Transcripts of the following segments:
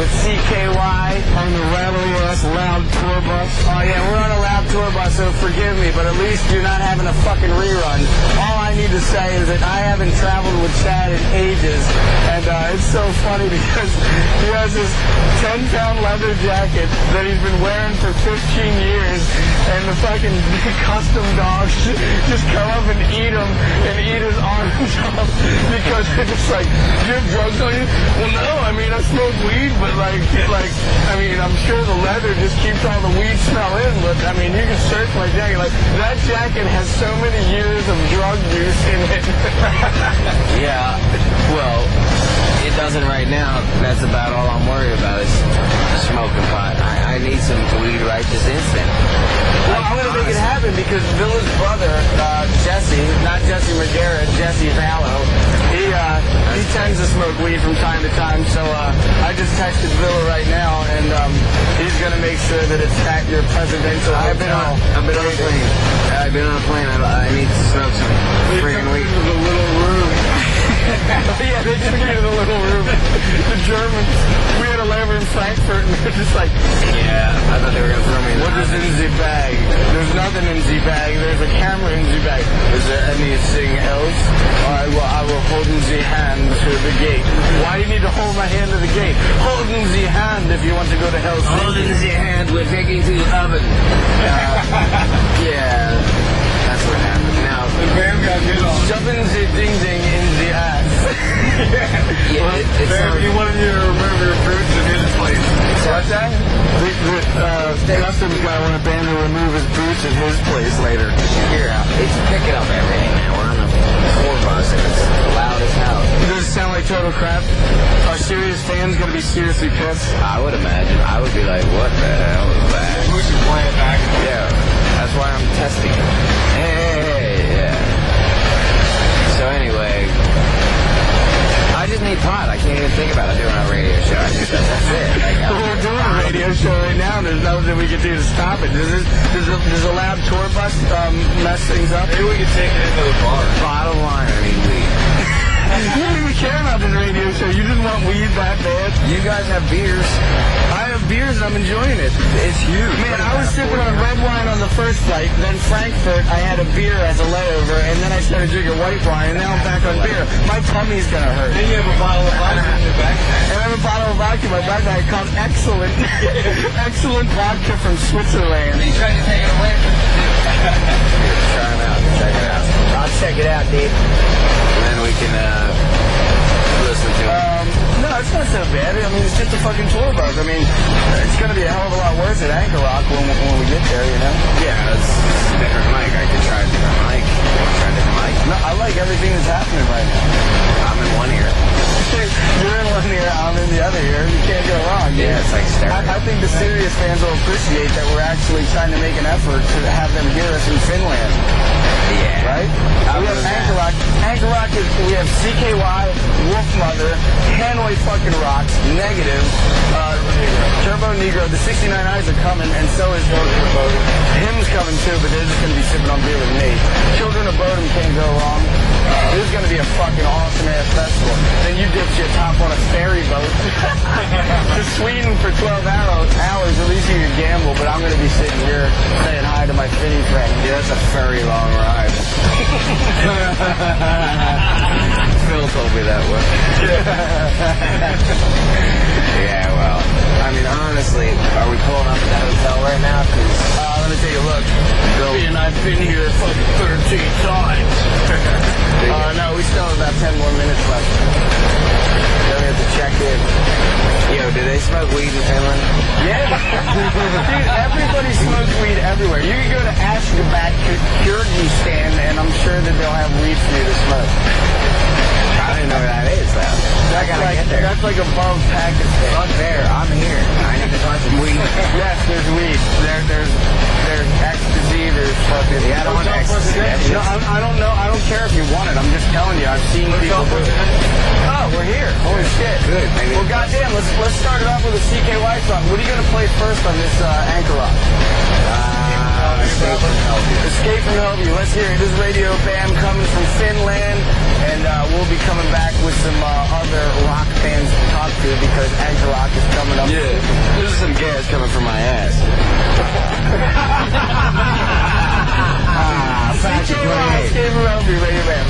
with CKY on the rattly-ass loud tour bus. Oh yeah, we're on a loud tour bus, so forgive me, but at least you're not having a fucking rerun. All I need to say is that I haven't traveled with Chad in ages, and it's so funny because he has this 10-pound leather jacket that he's been wearing for 15 years, and the fucking custom dogs just come up and eat him and eat his arms off because they're just like, do you have drugs on you? Well, no, I mean, I smoke weed, but like, I mean, I'm sure the leather just keeps all the weed smell in, but I mean, you can search my jacket. Like, that jacket has so many years of drug use in it. Yeah, well, it doesn't right now. That's about all I'm worried about is smoking pot. I need some weed right this instant. Well, I'm going to make it happen because Villa's brother, Jesse, not Jesse Margera, Jesse Vallow, he tends to smoke weed from time to time, so I just texted Villa right now, and he's going to make sure that it's at your presidential hotel. I've been on a plane. I need to smoke some freaking weed. The little room. Yeah, they took me to the little room. The Germans. We had a layover in Frankfurt, and they're just like, yeah, I thought they were going to throw me in. What is in the bag? There's nothing in the bag. There's a camera in the bag. Is there anything else? I will hold in the hand to the gate. Why do you need to hold my hand to the gate? Hold in the hand if you want to go to Helsinki. Hold in the hand. We're taking to the oven. Yeah, that's what happened. Now, The Bam got hit on. shoving the ding-ding in the ass. yeah, Bam, he wanted you to remove your fruits in his place. What's that? Customs guy wanted Bam to remove his boots at his place later. Here, it's picking up everything now. We're on the tour bus and it's loud as hell. Does it sound like total crap? Are Sirius fans going to be seriously pissed? I would imagine. I would be like, what the hell is that? We should play it back. Yeah, that's why I'm testing it. Hey, yeah. So anyway, I just need pot. I can't even think about it doing a radio show. That's it. Like, We're doing a radio show right now, and there's nothing we can do to stop it. Does a loud tour bus mess things up? Maybe we could take it into the bar. Bottom line, I need weed. You don't even care about this radio show. You just want weed that bad. You guys have beers. I have beers and I'm enjoying it. It's huge. Man, I was sipping on red wine on the first flight, then Frankfurt, I had a beer as a layover, and then I started drinking white wine, and now I'm back on beer. My tummy's gonna hurt. Then you have a bottle of vodka in your backpack. And I have a bottle of vodka in my backpack called Excellent. Excellent vodka from Switzerland. He tried to take it away from you. Try them out. Check it out. I'll check it out, Dave. And then we can listen to it. No, it's not so bad. I mean, it's just a fucking tour bus. I mean, it's going to be a hell of a lot worse at Anchor Rock when we get there, you know? Yeah, it's a different mic. I could try a different mic. Try a different mic. No, I like everything that's happening right now. I'm in one ear. You're in one ear, I'm in the other ear. You can't go wrong. Dude. Yeah, it's like stereo. I think the Sirius fans will appreciate that we're actually trying to make an effort to have them hear us in Finland. Yeah. Right? We have Anchor Rock. Anchor Rock is, we have CKY, Wolf Mother, Hanoi fucking Rocks, Negative, Turbo Negro. The 69 Eyes are coming, and so is Him's coming too, but they're just going to be sipping on beer with me. Children of Bodom can't go wrong. This is going to be a fucking awesome ass festival. Then you dipped your top on a ferry boat to Sweden for 12 hours. At least you can gamble, but I'm going to be sitting here saying hi to my Finny friend. Yeah, that's a very long ride. Phil told me that one. Yeah, well, I mean, honestly, are we pulling up at that hotel right now? Because let me take a look. And I've been here fucking 13 times. No, we still have about 10 more minutes left. Then we have to check in. yo, do they smoke weed in Finland? Yeah. Dude, everybody smokes weed everywhere. You can go to Ashgabat, Kyrgyzstan, and I'm sure that they'll have weed for you to smoke. I don't know where that is, though. That's like above Pakistan. Fuck there, I'm here. I need to find some weed. Yes, there's weed. There's ecstasy, there's fucking... Yeah, I don't want ecstasy. No, I don't know. I don't care if you want it. I'm just telling you. I've seen people do it. Oh, we're here. Holy shit. Good. Maybe. Well, goddamn, let's start it off with a CKY song. What are you going to play first on this Anchor Rock? Escape from Hellview. Let's hear it. This is Radio Bam coming from Finland, and we'll be coming back with some other rock bands to talk to because Rock is coming up. Yeah, this is some gas coming from my ass. Escape from Hellview, Radio Bam.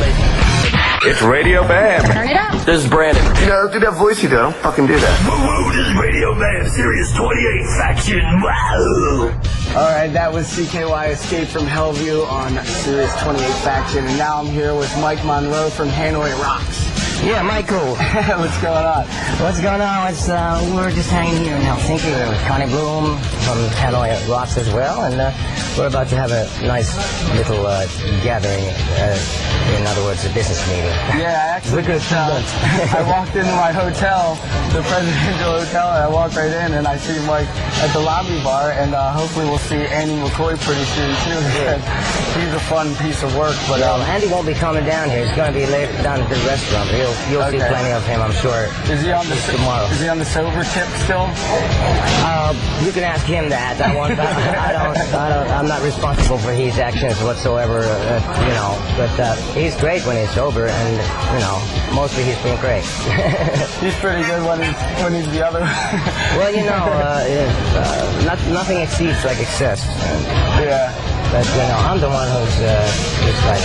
It's Radio Bam. Turn it up. This is Brandon. You know, do that voice you do. I don't fucking do that. Woo-woo, this is Radio Bam, Sirius 28 Faction. Wow. All right, that was CKY Escape from Hellview on Sirius 28 Faction, and now I'm here with Mike Monroe from Hanoi Rocks. Yeah, Michael. What's going on? What's going on? It's, we're just hanging here in Helsinki. We're with Connie Bloom from Hanoi Rocks as well, and we're about to have a nice little gathering. In other words, a business meeting. Yeah, I actually just, I walked into my hotel, the Presidential Hotel, and I walked right in, and I see Mike at the lobby bar, and hopefully we'll see Andy McCoy pretty soon, too, because he's a fun piece of work. But Andy won't be coming down here. He's going to be later down at the restaurant. You'll see plenty of him, I'm sure. Is he on the tomorrow? Is he on the sober tip still? You can ask him that. I'm not responsible for his actions whatsoever, you know. But he's great when he's sober, and you know, mostly he's been great. He's pretty good when he's the other. Well, you know, nothing exceeds like excess. Yeah. But you know, I'm the one who's just like,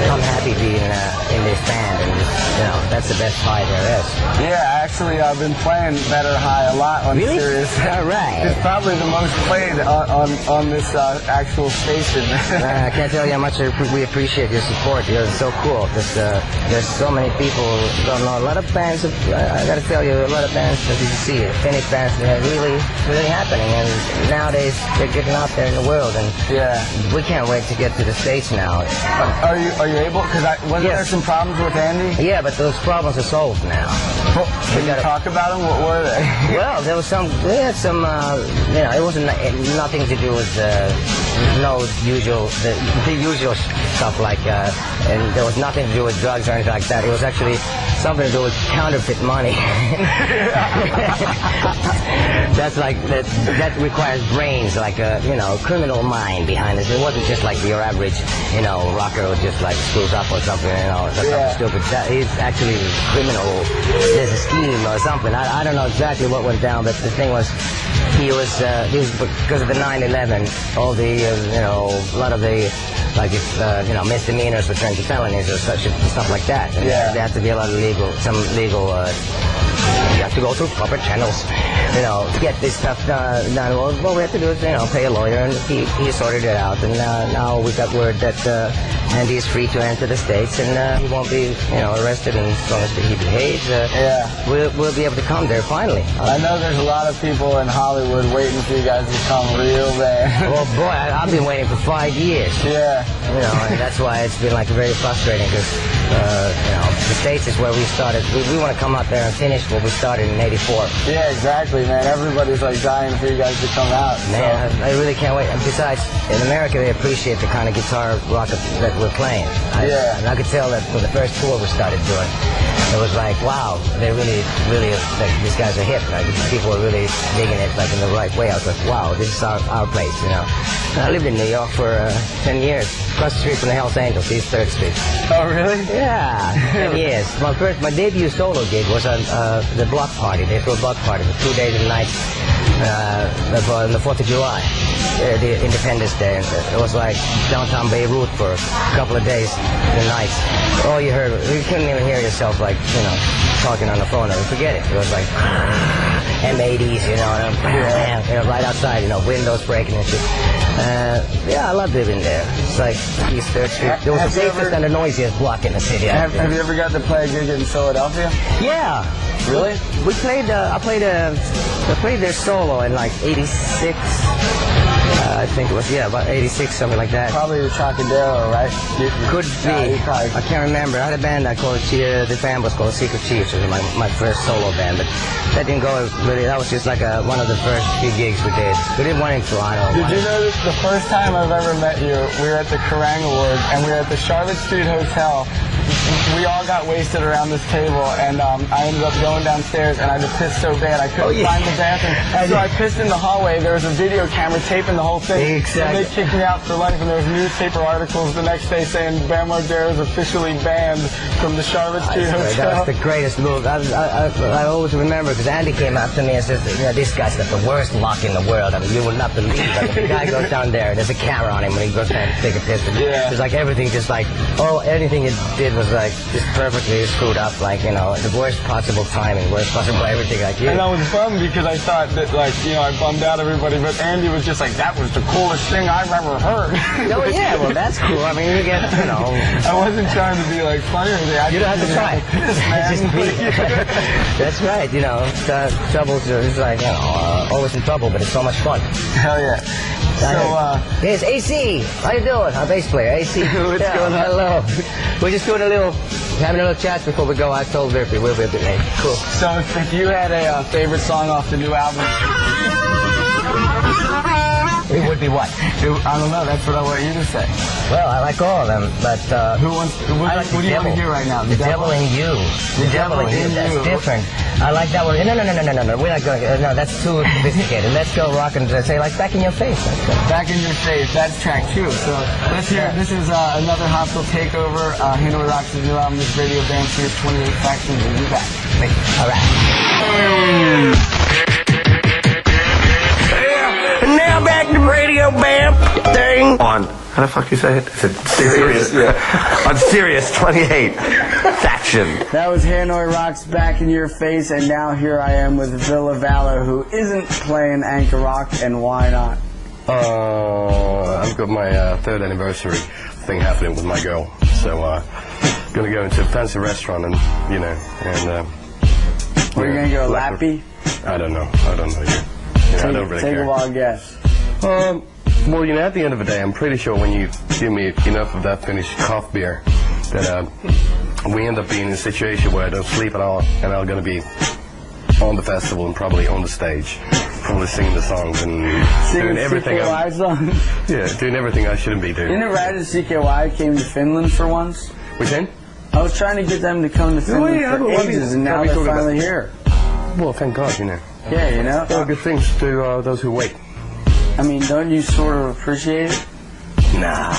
I'm happy being in this band, and just, you know, that's the best high there is. Yeah, actually, I've been playing Better High a lot on Really? Sirius. All right. It's probably the most played on this actual station. I can't tell you how much we appreciate your support. You're so cool. There's so many people who don't know. A lot of bands, I got to tell you, a lot of bands, as you can see, Finnish bands, are really happening. And nowadays, they're getting out there in the world. And yeah. We can't wait to get to the States now. Are you able? Because wasn't there some problems with Andy? Yeah, but those problems are solved now. Well, can you talk about them? What were they? Well, there was we had some, you know, it wasn't nothing to do with the usual stuff like, and there was nothing to do with drugs or anything like that. It was actually something to do with counterfeit money. That's like that requires brains, like a criminal mind behind it. It wasn't just like your average, you know, rocker who just like screws up or something, you know, something stupid. He's actually criminal. There's a scheme or something. I don't know exactly what went down, but the thing was, he was because of the 9/11, all the a lot of the misdemeanors were turned to felonies or stuff like that. And there had to be a lot of legal. You have to go through proper channels, you know, to get this stuff done. Well, what we have to do is, pay a lawyer, and he sorted it out. And now we got word that Andy is free to enter the States, and he won't be, arrested, and as long as he behaves, we'll be able to come there finally. I know there's a lot of people in Hollywood waiting for you guys to come real bad. Well, boy, I've been waiting for 5 years. Yeah. And that's why it's been like very frustrating because, the States is where we started. We want to come out there and finish what we started in '84. Yeah, exactly, man. Everybody's like dying for you guys to come out. Man, so. I really can't wait. And besides, in America, they appreciate the kind of guitar rock that we're playing. And I could tell that for the first tour we started doing, it was like, wow, they really, like, these guys are hip. Like, people are really digging it, like, in the right way. I was like, wow, this is our place, And I lived in New York for 10 years, across the street from the Hells Angels, East 3rd Street. Oh, really? Yeah, 10 years. My debut solo gig was on the block party. They threw a block party for 2 days and nights on the 4th of July, the Independence Day. And it was like downtown Beirut for a couple of days and nights. All you heard, you couldn't even hear yourself, like, talking on the phone. Forget it. It was like M80s, right outside, windows breaking and shit. I loved living there. It's like East 3rd Street. It was the safest and the noisiest block in the city. Have you ever got to play a gig in Philadelphia? Yeah. Really? We played. I played their solo in like '86. I think it was about '86, something like that. Probably the Trocadero, right? Could be. I can't remember. I had a band I called the band was called Secret Chiefs. It was my first solo band, but that didn't go really. That was just like one of the first few gigs we did. We did one in Toronto. Did you know that the first time I've ever met you, we were at the Kerrang Awards, and we were at the Charlotte Street Hotel. we all got wasted around this table, and I ended up going downstairs, and I just pissed so bad I couldn't find the bathroom. So I pissed in the hallway. There was a video camera taping the whole thing. Exactly. And they kicked me out for life, and there was newspaper articles the next day saying Bam Margera is officially banned from the Charlotte Street Hotel. That was the greatest move. I always remember, because Andy came up to me and says, this guy's got the worst luck in the world. I mean, you will not believe it. Like, the guy goes down there, there's a camera on him when he goes down to take a piss. It's like everything just like, anything it did was like just perfectly screwed up, like, the worst possible timing, worst possible everything, like you. And I was bummed because I thought that, like, I bummed out everybody, but Andy was just like, that was the coolest thing I've ever heard. Oh, yeah, well, that's cool. I mean, you get, I wasn't trying to be, like, funny or anything. You don't have to try. Just be, that's right, trouble's it's like, always in trouble, but it's so much fun. Hell yeah. So, here's AC. How you doing? Our bass player, AC. What's going on? Hello. We're just having a little chat before we go. I told Rippy we'll be a bit late. Cool. So, if you had a favorite song off the new album, it would be what? I don't know. That's what I want you to say. Well, I like all of them, but what do you want to hear right now? The Devil in You. The Devil in You. That's different. I like that one. No. We're not going. No, that's too sophisticated. Let's go rock and say like Back in Your Face. Back in Your Face. That's track 2. So let's hear. This is another Hostile Takeover. Hanoi Rocks' new album. This Radio Band Series 28 Factions. We'll be back. All right. And now back to Radio Bam thing. On. How the fuck you say it? Is it Sirius? Yeah. On Sirius 28. Faction. That was Hanoi Rocks' Back in Your Face, and now here I am with Villa Valor, who isn't playing Anchor Rock, and why not? I've got my 3rd anniversary thing happening with my girl, so gonna go into a fancy restaurant and Where you gonna go, Lappy? I don't know yet. I don't really Take care. a wild guess. Well, at the end of the day, I'm pretty sure when you give me enough of that Finnish cough beer, that we end up being in a situation where I don't sleep at all, and I'm going to be on the festival and probably on the stage, probably singing the songs and doing everything. CKY songs? Yeah, doing everything I shouldn't be doing. Isn't it right that CKY came to Finland for once? Which end? I was trying to get them to come to Finland for ages, and now they're finally here. Well, thank God, Yeah, There are good things to those who wait. I mean, don't you sort of appreciate it? Nah.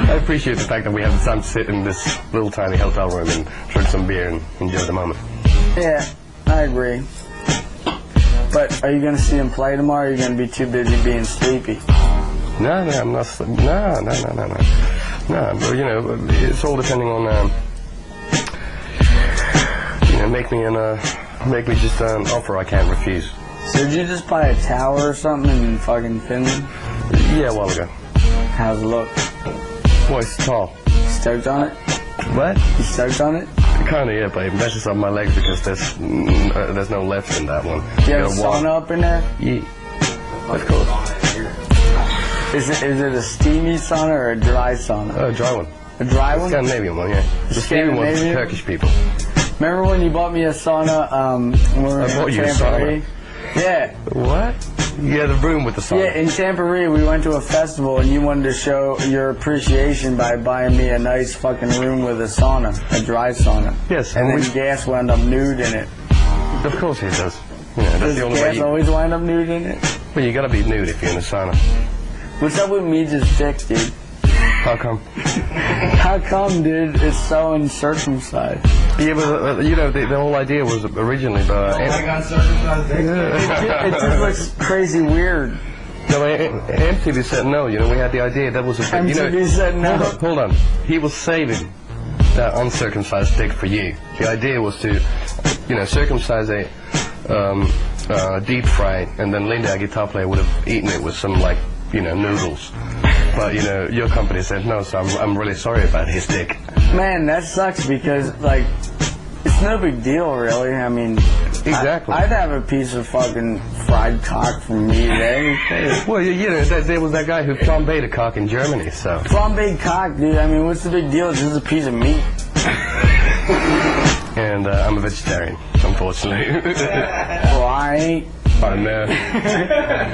I appreciate the fact that we have the time to sit in this little tiny hotel room and drink some beer and enjoy the moment. Yeah, I agree. But are you going to see him play tomorrow, or are you going to be too busy being sleepy? No, I'm not. No, but it's all depending on, make me just an offer I can't refuse. So did you just buy a tower or something in fucking Finland? Yeah, a while ago. How's it look? Well, it's tall. Stoked on it? What? You stoked on it? Kinda, yeah, but it messes up my legs because there's no left in that one. Do you have a sauna up in there? Yeah. Of course. Is it a steamy sauna or a dry sauna? A dry one. A dry one? Scandinavian one, yeah. The steamy one for Turkish people. Remember when you bought me a sauna? When we were I bought you a Tampa? sauna? Yeah. What? Yeah, the room with the sauna. Yeah, in Tampa we went to a festival, and you wanted to show your appreciation by buying me a nice fucking room with a sauna, a dry sauna. Yes. And then Gas wound up nude in it. Of course he does. Yeah, that's the only way. Gas always wind up nude in it? Well, you gotta be nude if you're in a sauna. What's up with Meej's dick, dude? How come? How come, dude? It's so uncircumcised. Yeah, but the whole idea was originally uncircumcised dick. It just looks crazy weird. No, MTV said no. We had the idea that was a thing. MTV said no. Hold on. He was saving that uncircumcised dick for you. The idea was to, circumcise a deep fry, and then Linda, our guitar player, would have eaten it with some noodles. But your company said no, so I'm really sorry about his dick. Man, that sucks because it's no big deal, really. I mean, exactly. I'd have a piece of fucking fried cock from me today. Well, there was that guy who flambéed a cock in Germany, so. Flambéed cock, dude. I mean, what's the big deal? It's just a piece of meat. And I'm a vegetarian, unfortunately. Well, I ain't. I know.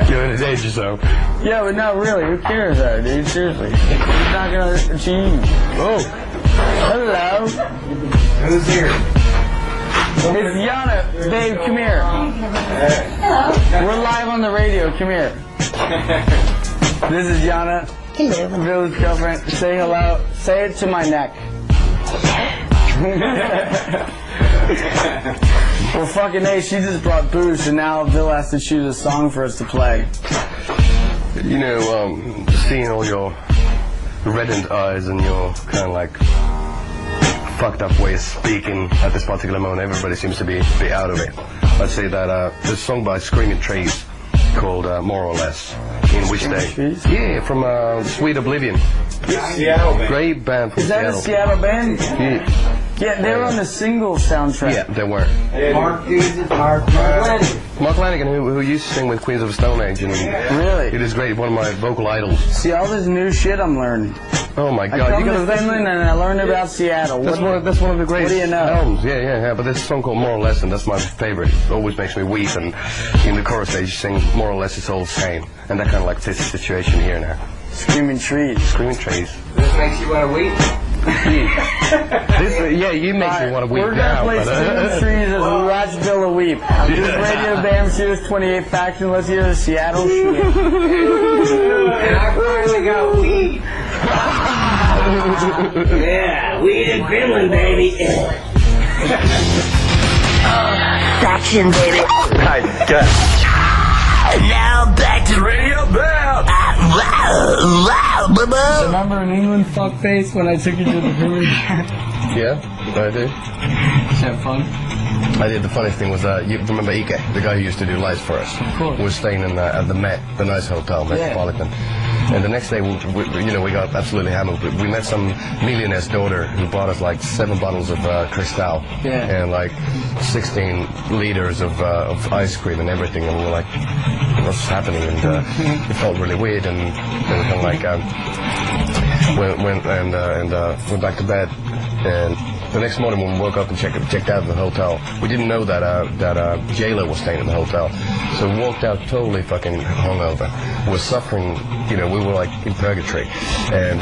You're in his age or so. Yeah, but not really. Who cares, though, dude? Seriously. He's not going to achieve. Oh. Hello. Who's here? It's Yana. Babe, come here. Hello. We're live on the radio. Come here. This is Yana. Hello. Bill's girlfriend. Say hello. Say it to my neck. Well, fucking A, she just brought booze, and now Bill has to choose a song for us to play. You know, seeing all your reddened eyes and your kind of like fucked up way of speaking at this particular moment, everybody seems to be out of it. I'd say that this song by Screaming Trees called More or Less, in which they... Yeah, from Sweet Oblivion. Seattle band. Great band from Seattle. Is that a Seattle band? Yeah. Yeah, they were on the single soundtrack. Yeah, they were. Mark Flanagan. Mark Flanagan, who used to sing with Queens of the Stone Age, and Really? it is great. One of my vocal idols. See, all this new shit I'm learning. Oh my I God! come to Finland and I learned about Seattle. That's one of the greatest do you know? albums. Yeah. But there's a song called More or Less, and that's my favorite. It always makes me weep. And in the chorus, they sing More or Less, it's all the same. And that kind of like fits the situation here now. Screaming Trees. Screaming Trees. This makes you want to weep? You make me want to weep We're now. going to play Screaming Trees as we watch Bill weep. This is Radio Bam Sirius 28 Faction. Let's hear the Seattle shit. And I finally got weed. Yeah, weed in Finland, baby. Faction, baby. Now back to Radio Bam. Remember in England, fuckface, when I took you to the village? Yeah, I do. Did you have fun? I did. The funniest thing was, you remember Ike, the guy who used to do lights for us? Of course. Was staying in at the Met, the nice hotel, Metropolitan. And the next day, we got absolutely hammered. We met some millionaire's daughter who bought us like 7 bottles of Cristal and like 16 liters of ice cream and everything. And we were like, what's happening? And it felt really weird. And then we kind of like went back to bed. And the next morning when we woke up and checked out of the hotel, we didn't know that J-Lo was staying in the hotel. So we walked out totally fucking hungover. We were suffering, we were like in purgatory. And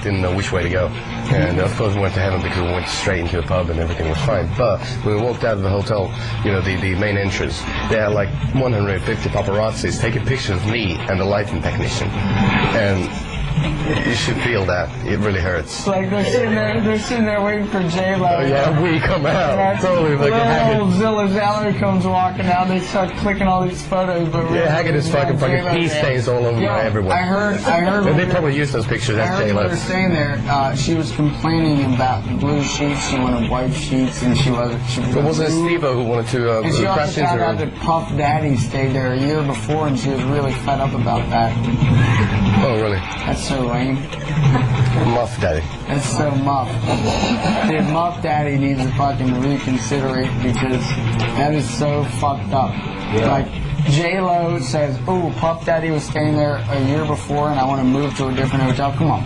didn't know which way to go. And of course we went to heaven because we went straight into the pub and everything was fine. But when we walked out of the hotel, the main entrance, they had like 150 paparazzis taking pictures of me and the lighting technician. And you should feel that. It really hurts. Like they're sitting there waiting for J-Lo. Oh, yeah, we come out. Totally like little old Zilla Zeller comes walking out. They start clicking all these photos. But really, Haggard is fucking pee stains all over everywhere. I heard. And they probably used those pictures as I heard J-Lo. her saying there, she was complaining about the blue sheets. She wanted white sheets, and she wasn't. But wasn't it Steve-O who wanted to and she also crash into found her? out that Puff Daddy stayed there a year before, and she was really fed up about that. Oh, really? That's so lame. Muff Daddy. That's so Muff. Dude, Muff Daddy needs to fucking reconsider it because that is so fucked up. Yeah. Like, J-Lo says, "Oh, Puff Daddy was staying there a year before and I want to move to a different hotel." Come on.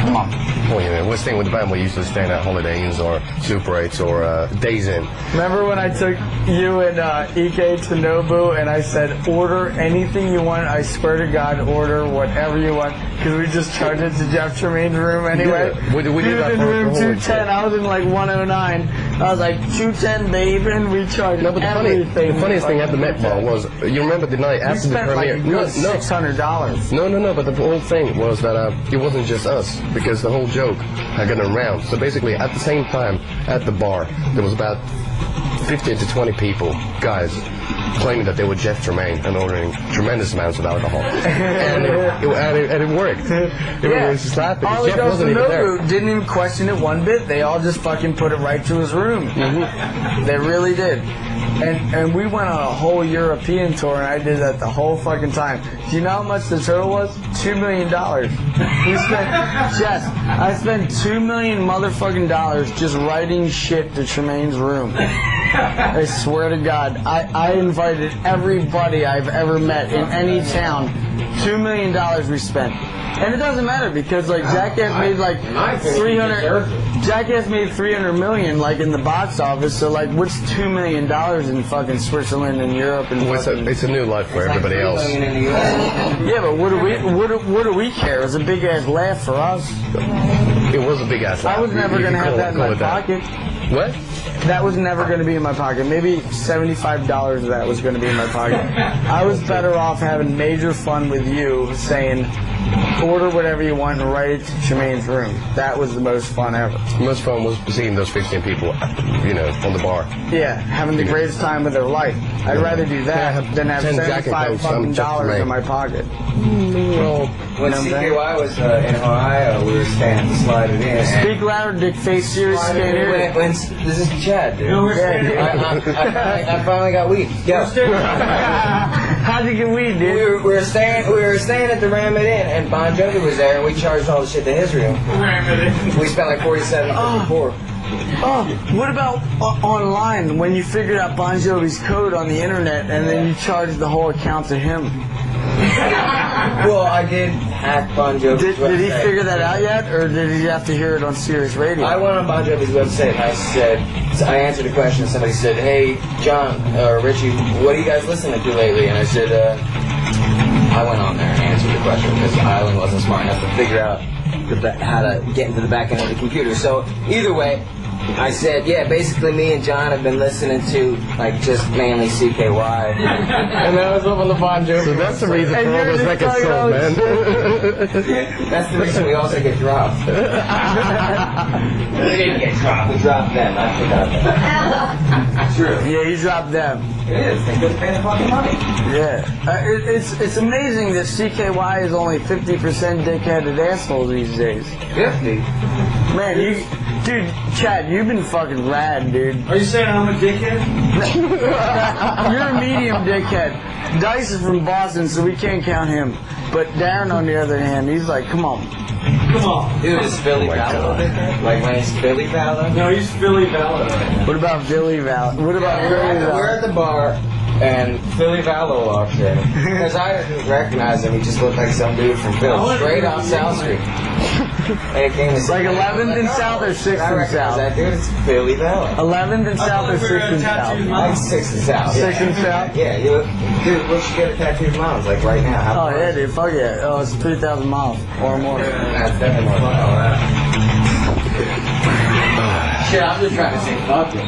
Come on. Well, we're staying with the band. We used to stay at Holiday Inns or Super 8s or Days Inn. Remember when I took you and Ike to Nobu and I said, order anything you want, I swear to God, order whatever you want, because we just charged it to Jeff Tremaine's room anyway. Yeah, we did that in for room the whole 210, I was in like 109. I was like, 210, babe, and we charged everything. The funniest thing at the Met Bar was, you remember the night after the premiere? Like $600. No, but the whole thing was that it wasn't just us, because the whole joke had gotten around. So basically, at the same time, at the bar, there was about 15 to 20 people, guys, claiming that they were Jeff Tremaine and ordering tremendous amounts of alcohol. and it worked. Everyone was just laughing. All the Jeff girls wasn't in even there. Nobu didn't even question it one bit. They all just fucking put it right to his room. Mm-hmm. They really did. And we went on a whole European tour, and I did that the whole fucking time. Do you know how much the total was? $2 million. I spent $2 million motherfucking dollars just writing shit to Tremaine's room. I swear to God, I invited everybody I've ever met in any town. $2 million we spent. And it doesn't matter because like Jackass made like 300. Jackass made 300 million like in the box office. So like, what's $2 million in fucking Switzerland and Europe and? It's a new life for everybody else. Yeah, but what do we care? It was a big ass laugh for us. It was a big ass laugh. I was never gonna have that in my pocket. What? That was never going to be in my pocket. Maybe $75 of that was going to be in my pocket. I was better off having major fun with you saying, order whatever you want and write it to Jermaine's room. That was the most fun ever. The most fun was seeing those 15 people, on the bar. Yeah, having the greatest time of their life. I'd rather do that than have $75 fucking dollars in my pocket. Well, when CKY was in Ohio, we were staying at the Slide It In. Speak louder, dick face, serious skater. This is Chad, dude. No, I finally got weed. Yo. How'd you get weed, dude? We were staying at the Ram It In, and Bon Jovi was there, and we charged all the shit to his room. We spent like $47.54. Oh, what about online when you figured out Bon Jovi's code on the internet and then you charged the whole account to him? Well, I did hack Bon Jovi's website. Did he figure that out yet, or did he have to hear it on Sirius Radio? I went on Bon Jovi's website and I answered a question. Somebody said, "Hey, John or Richie, what are you guys listening to lately?" And I said, I went on there and answered the question because Island wasn't smart enough to figure out how to get into the back end of the computer. So either way, I said, yeah, basically me and John have been listening to, like, just mainly CKY. And then I was up on the Bon Jovi. So that's the reason for all those records sold, man. That's the reason we also get dropped. We didn't get dropped. We dropped them. I forgot that. True. Yeah, you dropped them. It is. They couldn't pay the fucking money. Yeah. It's amazing that CKY is only 50% dickheaded assholes these days. 50? Man, dude, Chad, you've been fucking rad, dude. Are you saying I'm a dickhead? You're a medium dickhead. Dice is from Boston, so we can't count him. But Darren, on the other hand, he's like, come on. Come on. Dude, is Philly Valor dickhead? Like when he's Philly Valor? No, he's Philly Valor. What about Billy Val? What about Billy Val? We're at the bar, and Philly Valor walks in. Because I didn't recognize him. He just looked like some dude from Philly. Straight off South Street. And it came to Like 11th and South or 6th I and recognize South? that dude. It's Philly Valor. 11th and South or 6th and South? Like 6th and South. 6th and South? Yeah, dude, what you get a tattooed mountains like right now? Oh, yeah, dude, fuck yeah. Oh, it's 3,000 miles or more. That's definitely more fun. Shit, I'm just trying to say fuck it.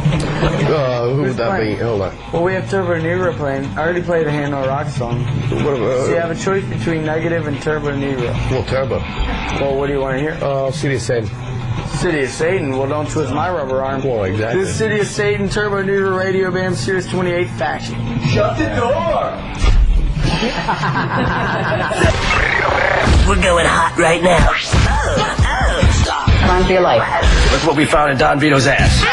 Who would that be? Hold on. Well, we have Turbo Negro playing. I already played a Hand No Rock song. What about, So you have a choice between Negative and Turbo Negro. well, Turbo. Well, what do you want to hear? City of Satan. City of Satan. Well, don't twist my rubber arm. Well, exactly. This is City of Satan, Turbo Negro Radio Bam, Sirius 28 Faction. Shut the door! We're going hot right now. Stop. Run for your life. Look what we found in Don Vito's ass.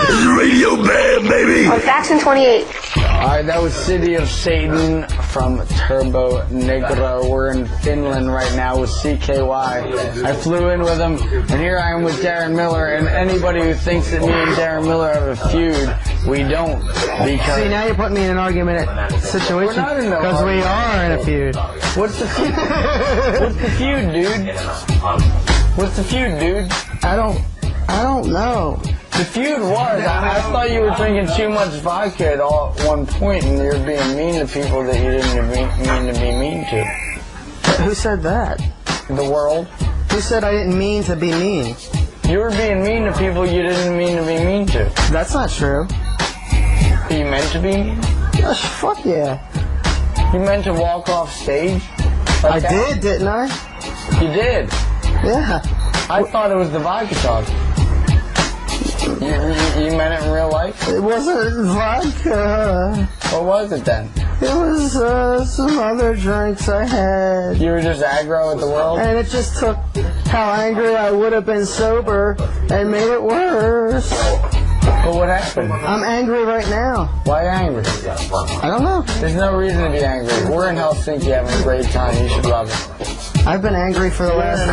This is Radio Bam, baby! On Faction 28. Alright, that was City of Satan from Turbo Negro. We're in Finland right now with CKY. I flew in with him, and here I am with Darren Miller. And anybody who thinks that me and Darren Miller have a feud, we don't. Because See, now you're putting me in an argument situation. We're not in no because we argument. are in a feud. What's the feud? What's the feud, dude? What's the feud, dude? I don't know. The feud was, I thought you were drinking too much vodka at one point and you're being mean to people that you didn't mean to be mean to. Who said that? The world. Who said I didn't mean to be mean? You were being mean to people you didn't mean to be mean to. That's not true. You meant to be mean? Fuck yeah. You meant to walk off stage? I did, didn't I? You did. Yeah. I thought it was the vodka talk. You meant it in real life? It wasn't vodka. What was it then? It was some other drinks I had. You were just aggro at the world? And it just took how angry I would have been sober and made it worse. But what happened? I'm angry right now. Why angry? I don't know. There's no reason to be angry. We're in Helsinki having a great time. You should love it. I've been angry for the last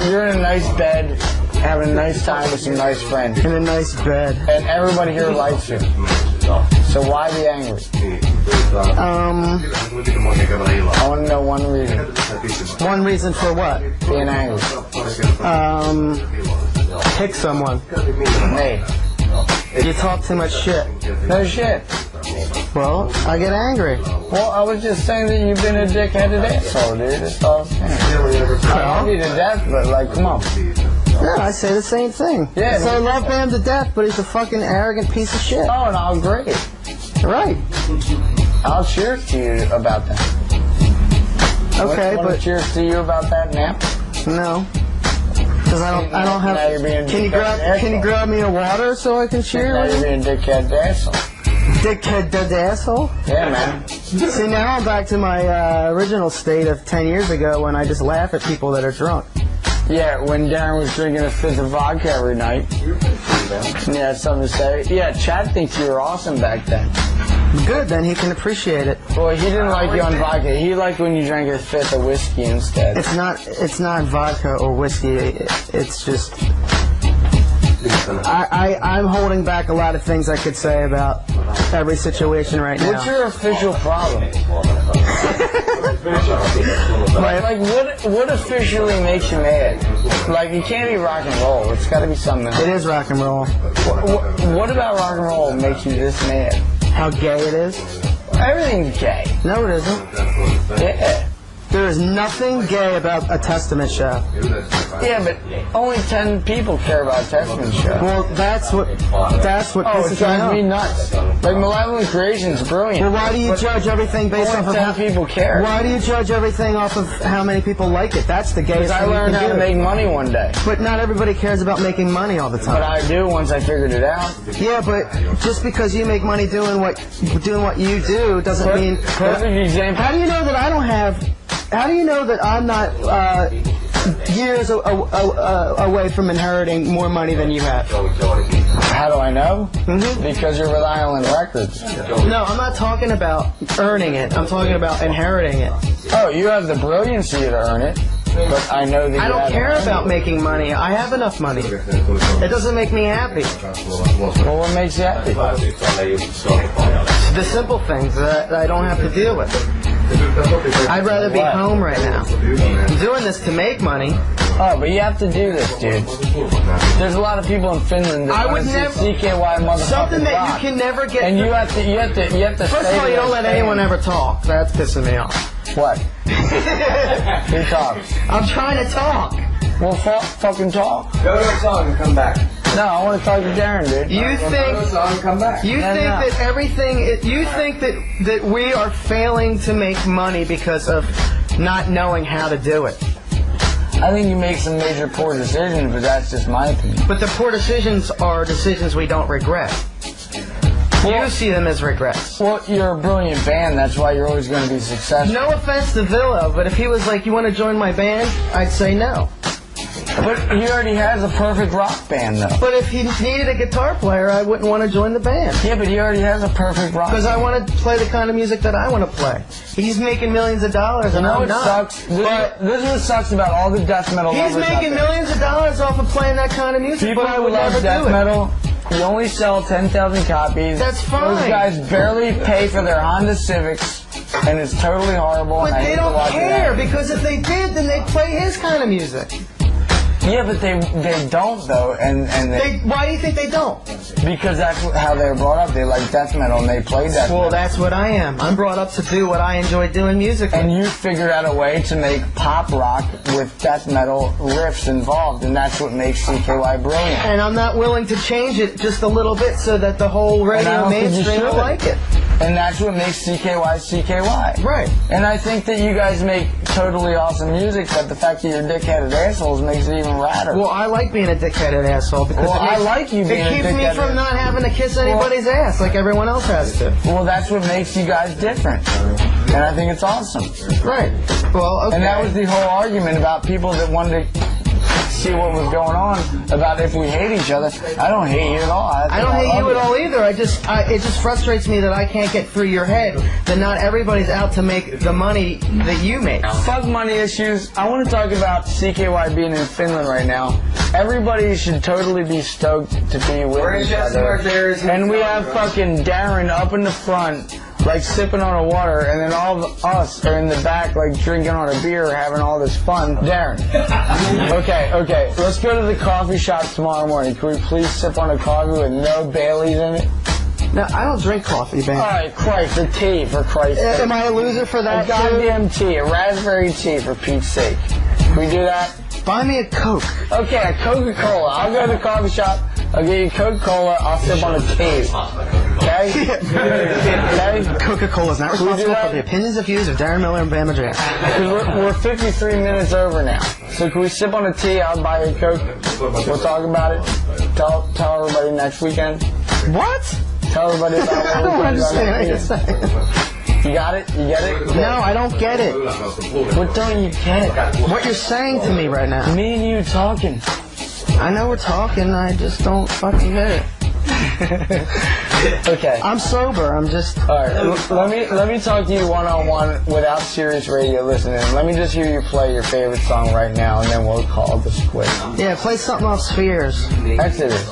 You're in a nice bed. having a nice time with some nice friends. In a nice bed. And everybody here likes you. So why be angry? I want to know one reason. One reason for what? Being angry. Pick someone. Me. You talk too much shit. No shit. Well, I get angry. Well, I was just saying that you've been a dick-headed asshole, dude. That's all I'm saying. I love you to death, but, like, come on. Yeah, I say the same thing. Yeah. So I love Bam to death, but he's a fucking arrogant piece of shit. Oh, and I'll agree. Right. I'll cheers to you about that. Okay, Want but to cheers to you about that now? no. Because I don't have. Now you're being Can you grab me a water so I can cheer? Now you're being a dickhead asshole. Dickhead dead asshole? Yeah, man. See, now I'm back to my original state of 10 years ago when I just laugh at people that are drunk. Yeah, when Darren was drinking a fifth of vodka every night. Yeah, something to say. Yeah, Chad thinks you were awesome back then. Good, then he can appreciate it. Well, he didn't like you on vodka. He liked when you drank a fifth of whiskey instead. It's not vodka or whiskey. It's just. I'm holding back a lot of things I could say about every situation right now. What's your official problem? Like what officially makes you mad? Like, it can't be rock and roll. It's got to be something else. It is rock and roll. What about rock and roll makes you this mad? How gay it is? Everything's gay. No, it isn't. Yeah. There is nothing gay about a Testament show. Yeah, but only 10 people care about a Testament show. Well, that's what Oh, it pisses drives me me off. nuts. Like, Malevolent Creation's brilliant. Well, why do you judge everything based off Only of 10 people care. Why do you judge everything off of how many people like it? That's the Because gayest I thing you learned can how to do. make money one day. But not everybody cares about making money all the time. But I do once I figured it out. Yeah, but just because you make money doing what you do doesn't mean. Perfect example. How do you know that I don't have? How do you know that I'm not years away from inheriting more money than you have? How do I know? Mm-hmm. Because you're Rhode Island Records. No, I'm not talking about earning it. I'm talking about inheriting it. Oh, you have the brilliancy to earn it. But I know that I don't care about making money. I have enough money. It doesn't make me happy. Well, what makes you happy? The simple things that I don't have to deal with. I'd rather be home right now. I'm doing this to make money. Oh, but you have to do this, dude. There's a lot of people in Finland that I would want to see never. CKY motherfucking Something that rock. you can never get. And you have to. First of all, you don't let anyone ever talk. That's pissing me off. What? Who talks? I'm trying to talk. Well, fucking talk. Go to a song and come back. No, I want to talk to Darren, dude. You think? Come back. You think that everything? You think that we are failing to make money because of not knowing how to do it? I think you make some major poor decisions, but that's just my opinion. But the poor decisions are decisions we don't regret. You see them as regrets. Well, you're a brilliant band. That's why you're always going to be successful. No offense to Villo, but if he was like, "You want to join my band?" I'd say no. But he already has a perfect rock band, though. But if he needed a guitar player, I wouldn't want to join the band. Yeah, but he already has a perfect rock Because band. I want to play the kind of music that I want to play. He's making millions of dollars, You and know I'm what not. sucks? This is what sucks about all the death metal He's lovers out making there. millions of dollars off of playing that kind of music, People but I who would love never death do it. metal, you only sell 10,000 copies. That's fine. Those guys barely pay for their Honda Civics, and it's totally horrible. But and I they hate to don't watch it care, happen. because if they did, then they'd play his kind of music. Yeah, but they don't though, and Why do you think they don't? because that's how they were brought up. They like death metal and they play death Well, metal. that's what I am. I'm brought up to do what I enjoy doing musically. And you figured out a way to make pop rock with death metal riffs involved, and that's what makes CKY brilliant. And I'm not willing to change it just a little bit so that the whole And I radio don't think you mainstream will should. like it. And that's what makes CKY CKY. Right. And I think that you guys make totally awesome music, but the fact that you're dickheaded assholes makes it even radder. Well, I like being a dickheaded asshole because Well, I like you being a it keeps me dickheaded. from not having to kiss anybody's ass like everyone else has to. Well, that's what makes you guys different. And I think it's awesome. Right. Well, okay. And that was the whole argument about people that wanted to see what was going on about if we hate each other. I don't hate you at all. I don't hate you at all either. It just frustrates me that I can't get through your head that not everybody's out to make the money that you make. Fuck money issues. I want to talk about CKY being in Finland right now. Everybody should totally be stoked to be with each other. And we have fucking Darren up in the front, like sipping on a water, and then all of us are in the back, like drinking on a beer, having all this fun. Darren. Okay. Let's go to the coffee shop tomorrow morning. Can we please sip on a coffee with no Baileys in it? No, I don't drink coffee, man. Alright, Christ, a tea, for Christ's sake. Am I a loser for that, a goddamn tea, a raspberry tea, for Pete's sake. Can we do that? Buy me a Coke. Okay, a Coca-Cola. I'll go to the coffee shop. I'll get you Coca-Cola. I'll sip on a tea. Okay? Okay? Coca-Cola is not responsible for the opinions and views of Darren Miller and Bam Margera. We're 53 minutes over now. So can we sip on a tea? I'll buy you a Coke. We'll talk about it. Tell everybody next weekend. What? Tell everybody about what I don't understand what you're saying. You got it? You get it? No, I don't get it. What don't you get? What you're saying to me right now. Me and you talking. I know we're talking, I just don't fucking get it. Okay. I'm sober, I'm just... Alright, let me talk to you one-on-one without Sirius Radio listening. Let me just hear you play your favorite song right now, and then we'll call this quits. Yeah, play something off Spheres. Exodus.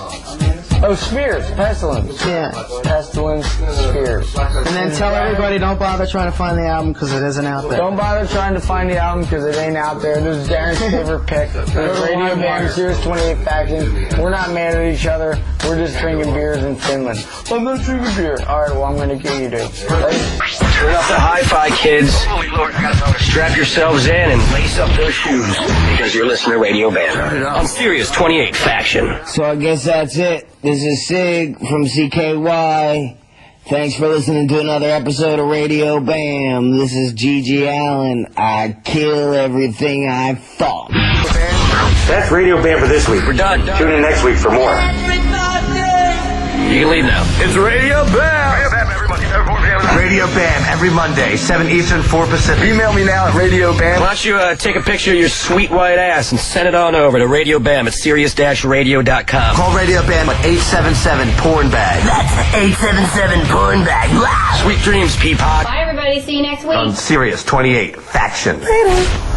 Oh, Spears, Pestilence. Yeah. Pestilence, Spears. And then tell everybody don't bother trying to find the album because it isn't out there. Don't bother trying to find the album because it ain't out there. This is Darren's favorite pick. There's Radio Bam, Sirius 28 Faction. We're not mad at each other. We're just drinking beers in Finland. I'm not drinking beer. Alright, well, I'm going to get you to. Right? Turn up the hi-fi, kids. Strap yourselves in and lace up those shoes because you're listening to Radio Bam on Sirius 28 Faction. So I guess that's it. This is Sig from CKY. Thanks for listening to another episode of Radio Bam. This is Gigi Allen. I kill everything I thought. That's Radio Bam for this week. We're done. Tune in next week for more. You can leave now. It's Radio Bam! Radio Bam every Monday, 7 Eastern, 4 Pacific. Email me now at Radio Bam. Why don't you take a picture of your sweet white ass and send it on over to Radio Bam at Sirius-Radio.com. Call Radio Bam at 877-PORN-BAG. That's 877-porn-bag. Wow. Sweet dreams, Peapod. Bye, everybody. See you next week. On Sirius 28 Faction. Later.